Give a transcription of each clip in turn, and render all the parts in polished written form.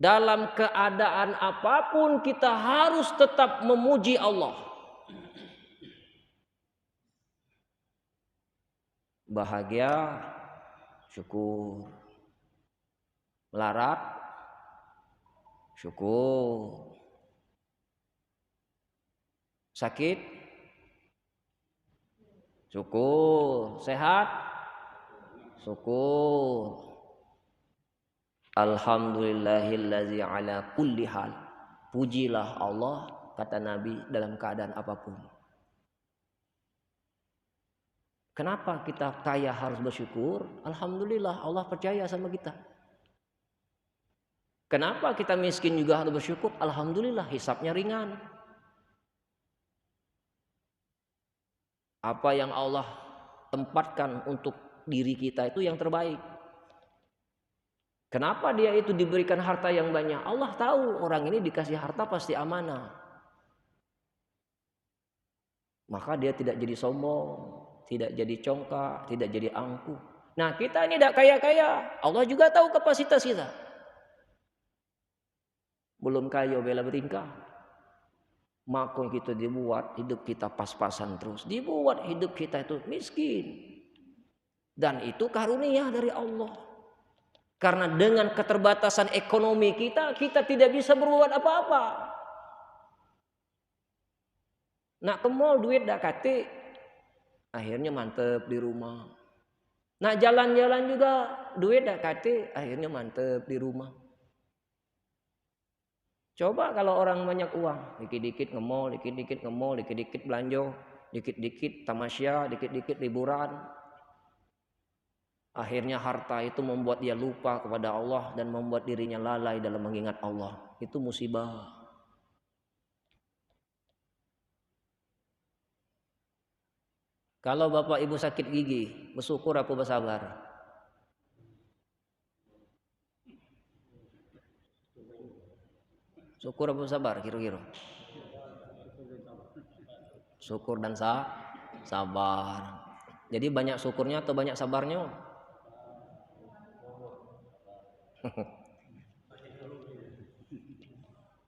Dalam keadaan apapun kita harus tetap memuji Allah. Bahagia, syukur. Melarat, syukur. Sakit, syukur. Sehat, syukur. Alhamdulillahillazi ala kulli hal. Pujilah Allah, kata Nabi, dalam keadaan apapun. Kenapa kita kaya harus bersyukur? Alhamdulillah Allah percaya sama kita. Kenapa kita miskin juga harus bersyukur? Alhamdulillah hisabnya ringan. Apa yang Allah tempatkan untuk diri kita itu yang terbaik. Kenapa dia itu diberikan harta yang banyak? Allah tahu orang ini dikasih harta pasti amanah. Maka dia tidak jadi sombong, tidak jadi congkak, tidak jadi angkuh. Nah kita ini tidak kaya-kaya. Allah juga tahu kapasitas kita. Belum kaya bela bertingkah. Maka kita dibuat hidup kita pas-pasan terus. Dibuat hidup kita itu miskin. Dan itu karunia dari Allah. Karena dengan keterbatasan ekonomi kita tidak bisa berbuat apa-apa. Nak ke mall duit dak kate, akhirnya mantep di rumah. Nak jalan-jalan juga duit dak kate, akhirnya mantep di rumah. Coba kalau orang banyak uang, dikit-dikit nge-mall, dikit-dikit nge-mall, dikit-dikit belanja, dikit-dikit tamasya, dikit-dikit liburan. Akhirnya harta itu membuat dia lupa kepada Allah dan membuat dirinya lalai dalam mengingat Allah. Itu musibah. Kalau bapak ibu sakit gigi, bersyukur apa bersabar? Syukur apa bersabar kira-kira? Syukur dan sabar. Jadi banyak syukurnya atau banyak sabarnya?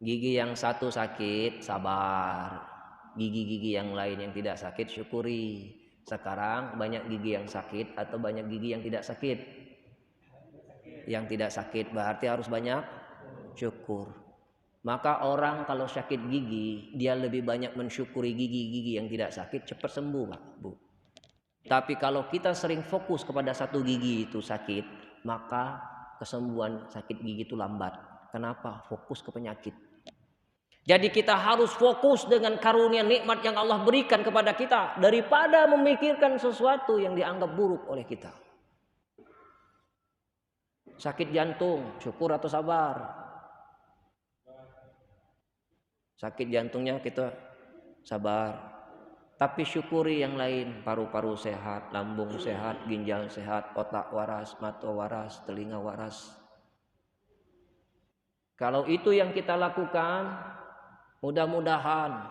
Gigi yang satu sakit, sabar. Gigi-gigi yang lain yang tidak sakit, syukuri. Sekarang banyak gigi yang sakit atau banyak gigi yang tidak sakit? Yang tidak sakit berarti harus banyak syukur. Maka orang kalau sakit gigi, dia lebih banyak mensyukuri gigi-gigi yang tidak sakit, cepat sembuh, Pak, Bu. Tapi kalau kita sering fokus kepada satu gigi itu sakit, maka kesembuhan sakit gigi itu lambat. Kenapa? Fokus ke penyakit. Jadi kita harus fokus dengan karunia nikmat yang Allah berikan kepada kita daripada memikirkan sesuatu yang dianggap buruk oleh kita. Sakit jantung, syukur atau sabar? Sakit jantungnya kita sabar. Tapi syukuri yang lain, paru-paru sehat, lambung sehat, ginjal sehat, otak waras, mata waras, telinga waras. Kalau itu yang kita lakukan, mudah-mudahan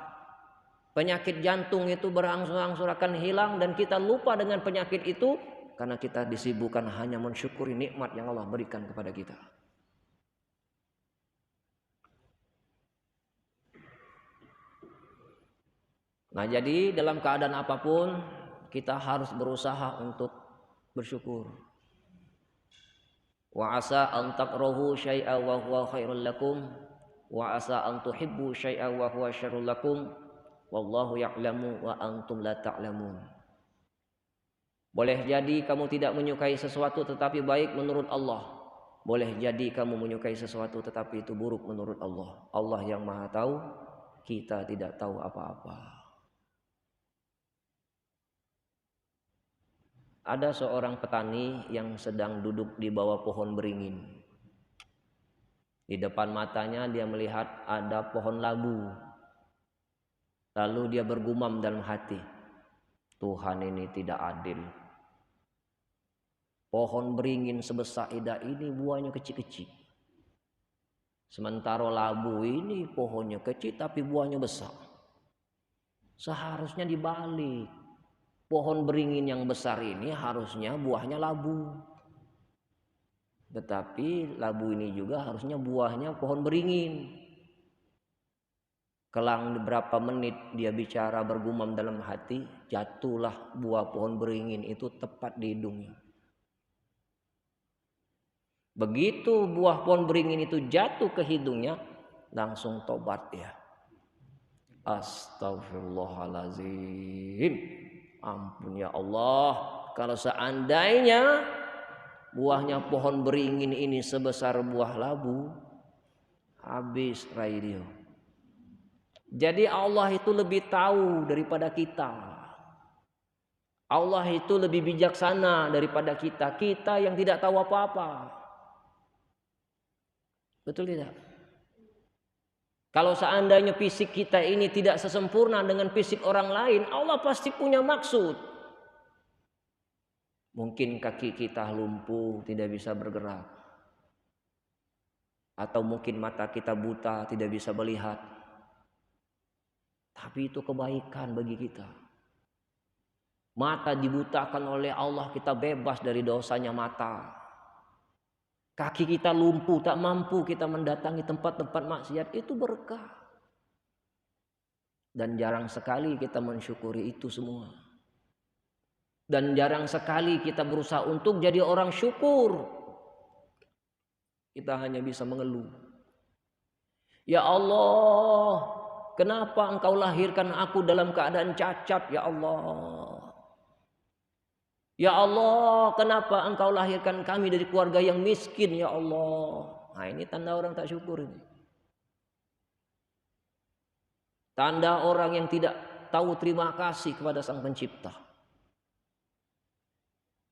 penyakit jantung itu berangsur-angsur akan hilang dan kita lupa dengan penyakit itu karena kita disibukkan hanya mensyukuri nikmat yang Allah berikan kepada kita. Nah, jadi dalam keadaan apapun kita harus berusaha untuk bersyukur. Wa asa an takrahu syai'a wa huwa khairul lakum wa asa an tuhibbu syai'a wa huwa syarrul lakum wallahu ya'lamu wa antum la ta'lamun. Boleh jadi kamu tidak menyukai sesuatu tetapi baik menurut Allah. Boleh jadi kamu menyukai sesuatu tetapi itu buruk menurut Allah. Allah yang Maha tahu, kita tidak tahu apa-apa. Ada seorang petani yang sedang duduk di bawah pohon beringin. Di depan matanya dia melihat ada pohon labu. Lalu dia bergumam dalam hati, Tuhan ini tidak adil. Pohon beringin sebesar ida ini buahnya kecil-kecil. Sementara labu ini pohonnya kecil tapi buahnya besar. Seharusnya dibalik. Pohon beringin yang besar ini harusnya buahnya labu. Tetapi labu ini juga harusnya buahnya pohon beringin. Kelang beberapa menit dia bicara bergumam dalam hati, jatuhlah buah pohon beringin itu tepat di hidungnya. Begitu buah pohon beringin itu jatuh ke hidungnya, langsung tobat dia. Astagfirullahalazim. Ampun ya Allah, kalau seandainya buahnya pohon beringin ini sebesar buah labu, habis radio. Jadi Allah itu lebih tahu daripada kita. Allah itu lebih bijaksana daripada kita. Kita yang tidak tahu apa-apa. Betul tidak? Kalau seandainya fisik kita ini tidak sesempurna dengan fisik orang lain, Allah pasti punya maksud. Mungkin kaki kita lumpuh, tidak bisa bergerak. Atau mungkin mata kita buta, tidak bisa melihat. Tapi itu kebaikan bagi kita. Mata dibutakan oleh Allah, kita bebas dari dosanya mata. Kaki kita lumpuh, tak mampu kita mendatangi tempat-tempat maksiat, itu berkah. Dan jarang sekali kita mensyukuri itu semua. Dan jarang sekali kita berusaha untuk jadi orang syukur. Kita hanya bisa mengeluh. Ya Allah, kenapa Engkau lahirkan aku dalam keadaan cacat, ya Allah? Ya Allah, kenapa Engkau lahirkan kami dari keluarga yang miskin, ya Allah? Nah, ini tanda orang tak syukur ini. Tanda orang yang tidak tahu terima kasih kepada Sang Pencipta.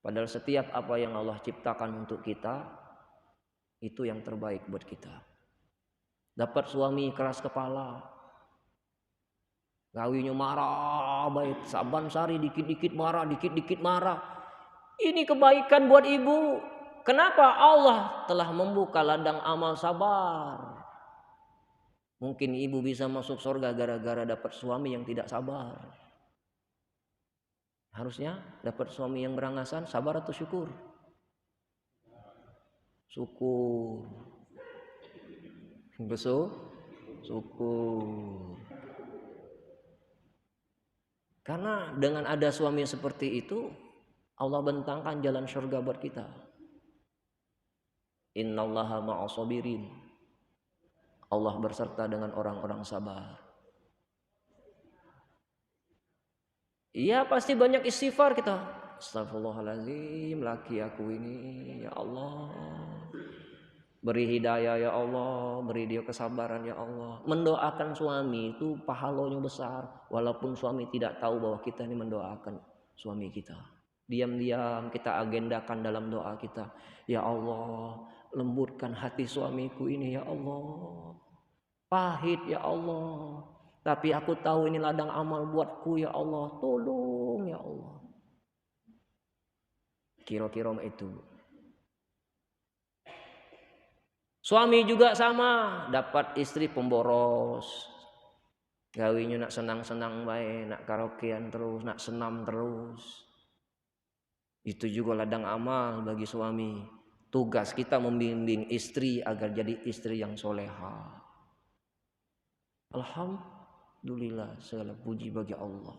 Padahal setiap apa yang Allah ciptakan untuk kita, itu yang terbaik buat kita. Dapat suami keras kepala, gawinya marah, baik saban sari dikit-dikit marah, dikit-dikit marah. Ini kebaikan buat ibu. Kenapa? Allah telah membuka ladang amal sabar. Mungkin ibu bisa masuk surga gara-gara dapat suami yang tidak sabar. Harusnya dapat suami yang berangasan, sabar atau syukur? Syukur. Besul? Syukur. Karena dengan ada suami seperti itu, Allah bentangkan jalan surga buat kita. Innallaha ma'as sabirin. Allah berserta dengan orang-orang sabar. Iya, pasti banyak istighfar kita. Astagfirullahaladzim, laki aku ini, ya Allah. Beri hidayah ya Allah, beri dia kesabaran ya Allah. Mendoakan suami itu pahalanya besar. Walaupun suami tidak tahu bahwa kita ini mendoakan suami kita. Diam-diam kita agendakan dalam doa kita. Ya Allah, lembutkan hati suamiku ini ya Allah. Pahit ya Allah, tapi aku tahu ini ladang amal buatku ya Allah. Tolong ya Allah. Kira-kira itu. Suami juga sama, dapat istri pemboros. Gawinya nak senang-senang baik, nak karaokean terus, nak senam terus. Itu juga ladang amal bagi suami. Tugas kita membimbing istri agar jadi istri yang soleha. Alhamdulillah, segala puji bagi Allah.